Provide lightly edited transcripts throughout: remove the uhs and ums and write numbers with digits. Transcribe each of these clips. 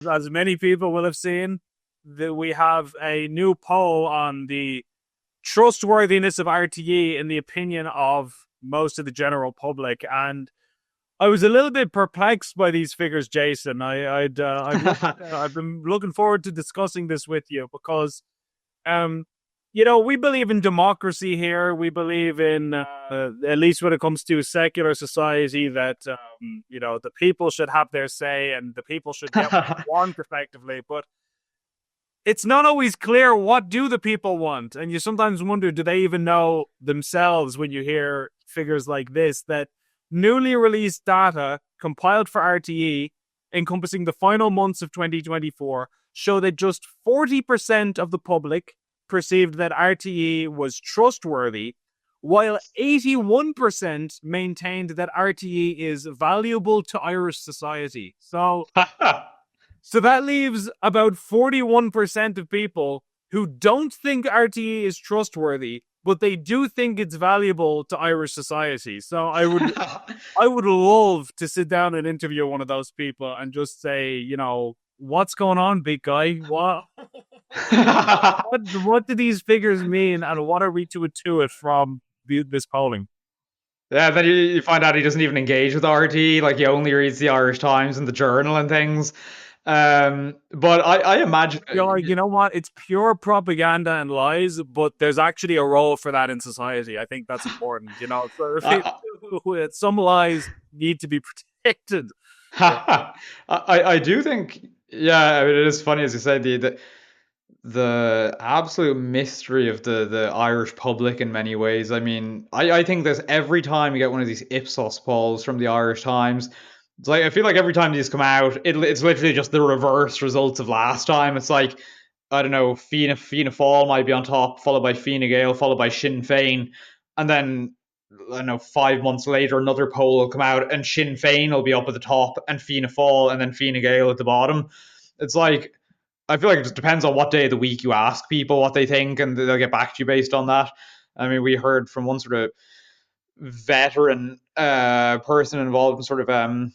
as many people will have seen, that we have a new poll on the trustworthiness of RTE in the opinion of most of the general public. And I was a little bit perplexed by these figures, Jason. I've been looking forward to discussing this with you because um, we believe in democracy here. We believe in, at least when it comes to secular society, that, the people should have their say and the people should get what they want effectively. But it's not always clear what do the people want. And you sometimes wonder, do they even know themselves when you hear figures like this, that newly released data compiled for RTE encompassing the final months of 2024 show that just 40% of the public perceived that RTE was trustworthy, while 81% maintained that RTE is valuable to Irish society. So that leaves about 41% of people who don't think RTE is trustworthy, but they do think it's valuable to Irish society. So I would love to sit down and interview one of those people and just say, what's going on, big guy? What do these figures mean, and what are we to intuit from this polling? Yeah, then you find out he doesn't even engage with RT. Like he only reads the Irish Times and the Journal and things. But I imagine, You know what? It's pure propaganda and lies, but there's actually a role for that in society. I think that's important. So uh, some lies need to be protected. But I do think, yeah, I mean, it is funny as you say the absolute mystery of the Irish public in many ways. I mean, I think that every time you get one of these Ipsos polls from the Irish Times, it's like I feel like every time these come out, it's literally just the reverse results of last time. It's like I don't know, Fianna Fáil might be on top, followed by Fine Gael, followed by Sinn Féin, and then I don't know, 5 months later, another poll will come out, and Sinn Féin will be up at the top, and Fianna Fáil, and then Fine Gael at the bottom. It's like I feel like it just depends on what day of the week you ask people what they think, and they'll get back to you based on that. I mean, we heard from one sort of veteran person involved in sort of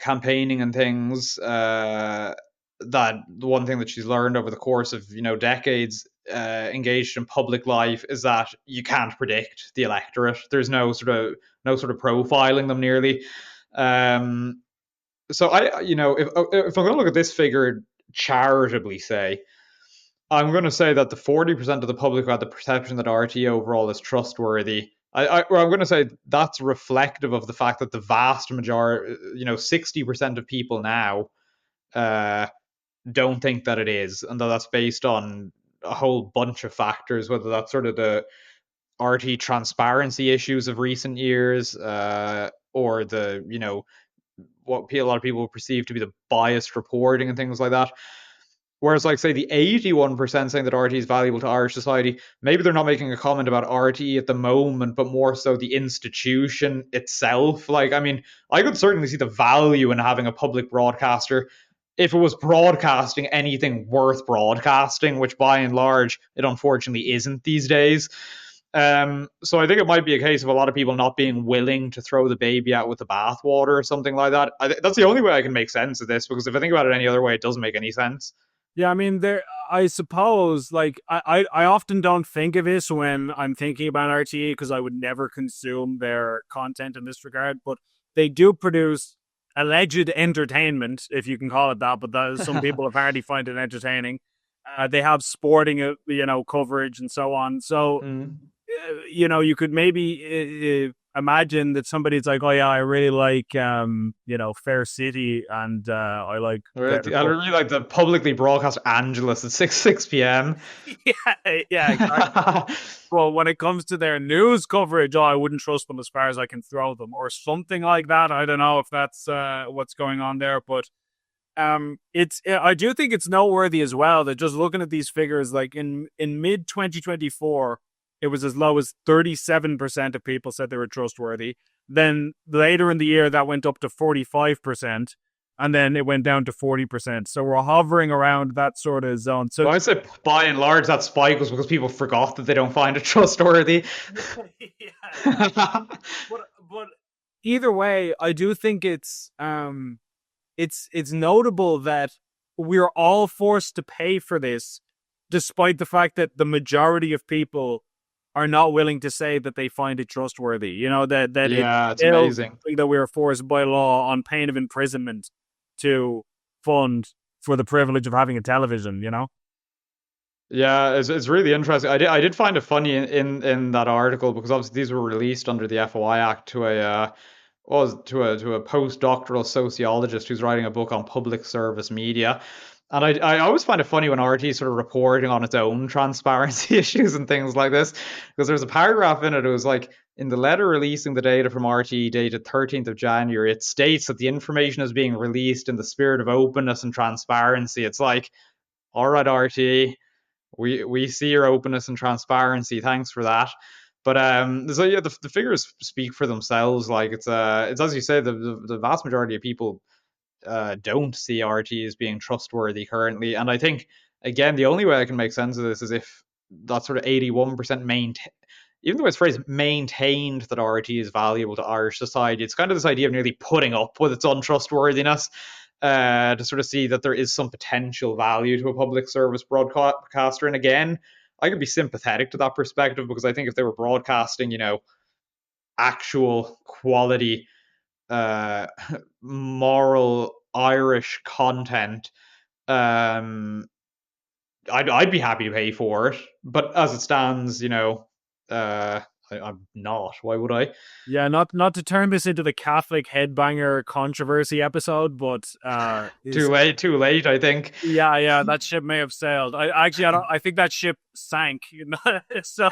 campaigning and things, that the one thing that she's learned over the course of decades engaged in public life is that you can't predict the electorate. There's no sort of profiling them nearly. Um, so if I'm going to look at this figure charitably, say I'm going to say that the 40% of the public who had the perception that RT overall is trustworthy. I'm going to say that's reflective of the fact that the vast majority, 60% of people now uh, don't think that it is, and that's based on a whole bunch of factors, whether that's sort of the RT transparency issues of recent years, or the, what a lot of people perceive to be the biased reporting and things like that. Whereas, like, say, the 81% saying that RT is valuable to Irish society, maybe they're not making a comment about RT at the moment, but more so the institution itself. Like, I mean, I could certainly see the value in having a public broadcaster if it was broadcasting anything worth broadcasting, which by and large it unfortunately isn't these days. So I think it might be a case of a lot of people not being willing to throw the baby out with the bathwater or something like that. That's the only way I can make sense of this, because if I think about it any other way, it doesn't make any sense. yeah, I mean, I suppose, like, I often don't think of this when I'm thinking about RTE because I would never consume their content in this regard. But they do produce alleged entertainment, if you can call it that. But some people apparently find it entertaining. They have sporting, coverage and so on. So Mm. you could maybe imagine that somebody's like, oh yeah, I really like, Fair City, and I like Right. Better I Call. really like the publicly broadcast Angelus at six p.m. Yeah, exactly. Well, when it comes to their news coverage, I wouldn't trust them as far as I can throw them, or something like that. I don't know if that's what's going on there, but I do think it's noteworthy as well that just looking at these figures, like in mid 2024, it was as low as 37% of people said they were trustworthy. Then later in the year, that went up to 45%, and then it went down to 40%. So we're hovering around that sort of zone. So Well, I'd say by and large that spike was because people forgot that they don't find it trustworthy. yeah, exactly. But either way, I do think it's it's notable that we're all forced to pay for this, despite the fact that the majority of people are not willing to say that they find it trustworthy. You know, that it's Yeah, it's still amazing. something that we are forced by law on pain of imprisonment to fund for the privilege of having a television. You know. Yeah, it's really interesting. I did find it funny in that article because obviously these were released under the FOI Act to a was to a postdoctoral sociologist who's writing a book on public service media. And I always find it funny when RT is sort of reporting on its own transparency issues and things like this, because there's a paragraph in it. It was like, in the letter releasing the data from RT dated 13th of January, it states that the information is being released in the spirit of openness and transparency. It's like, all right, RT, we see your openness and transparency. Thanks for that. But so yeah, the figures speak for themselves. Like it's as you say, the vast majority of people don't see RT as being trustworthy currently. And I think, again, the only way I can make sense of this is if that sort of 81% maintain, even though it's phrased maintained that RT is valuable to Irish society, it's kind of this idea of nearly putting up with its untrustworthiness, to sort of see that there is some potential value to a public service broadcaster. And again, I could be sympathetic to that perspective, because I think if they were broadcasting, actual quality, uh, moral Irish content, um, I'd be happy to pay for it. But as it stands, I'm not. Why would I? Yeah, not to turn this into the Catholic headbanger controversy episode, but Too is late, too late, I think. yeah, that ship may have sailed. I don't. I think that ship sank. You know, so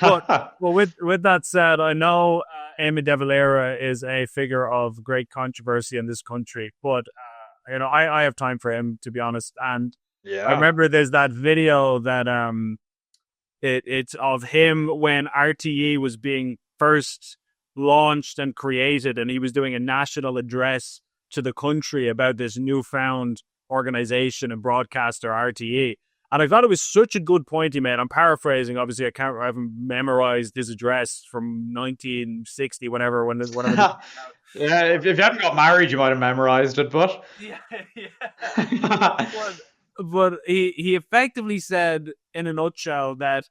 but well, with that said, I know Amy De Valera is a figure of great controversy in this country, but I have time for him, to be honest. And I Yeah. remember there's that video that it's of him when RTE was being first launched and created, and he was doing a national address to the country about this newfound organization and broadcaster RTE. And I thought it was such a good point he made. I'm paraphrasing, obviously. I haven't memorized his address from 1960, whenever this came out. Yeah, But if you hadn't got married, you might have memorized it, but yeah, yeah. But he effectively said in a nutshell that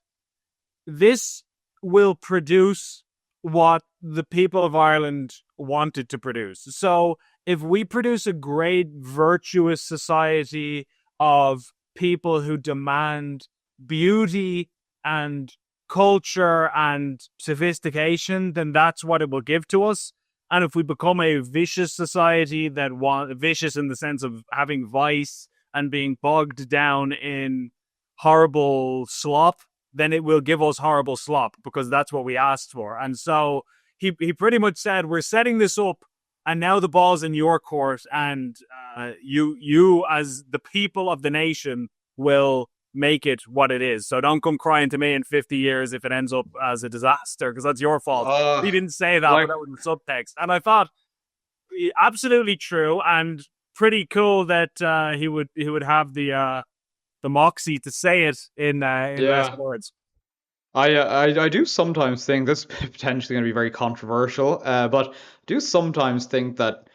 this will produce what the people of Ireland wanted to produce. So if we produce a great, virtuous society of people who demand beauty and culture and sophistication, then that's what it will give to us. And if we become a vicious society that vicious in the sense of having vice and being bogged down in horrible slop, then it will give us horrible slop because that's what we asked for. And so he pretty much said, we're setting this up, and now the ball's in your court, and you as the people of the nation will make it what it is. So don't come crying to me in 50 years if it ends up as a disaster, because that's your fault. He uh, didn't say that, but like that was the subtext. And I thought absolutely true and pretty cool that he would have the moxie to say it in less yeah. words. I do sometimes think this is potentially going to be very controversial, but I do sometimes think that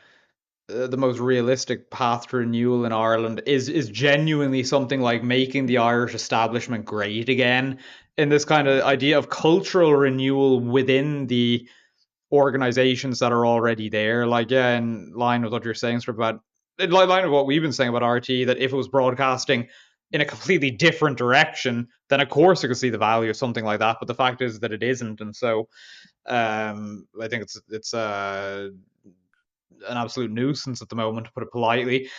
the most realistic path to renewal in Ireland is genuinely something like making the Irish establishment great again, in this kind of idea of cultural renewal within the organizations that are already there. Like, yeah, in line with what you're saying, sort of about, in line with what we've been saying about RT, that if it was broadcasting in a completely different direction, then of course you could see the value of something like that. But the fact is that it isn't, and so I think it's an absolute nuisance at the moment, to put it politely.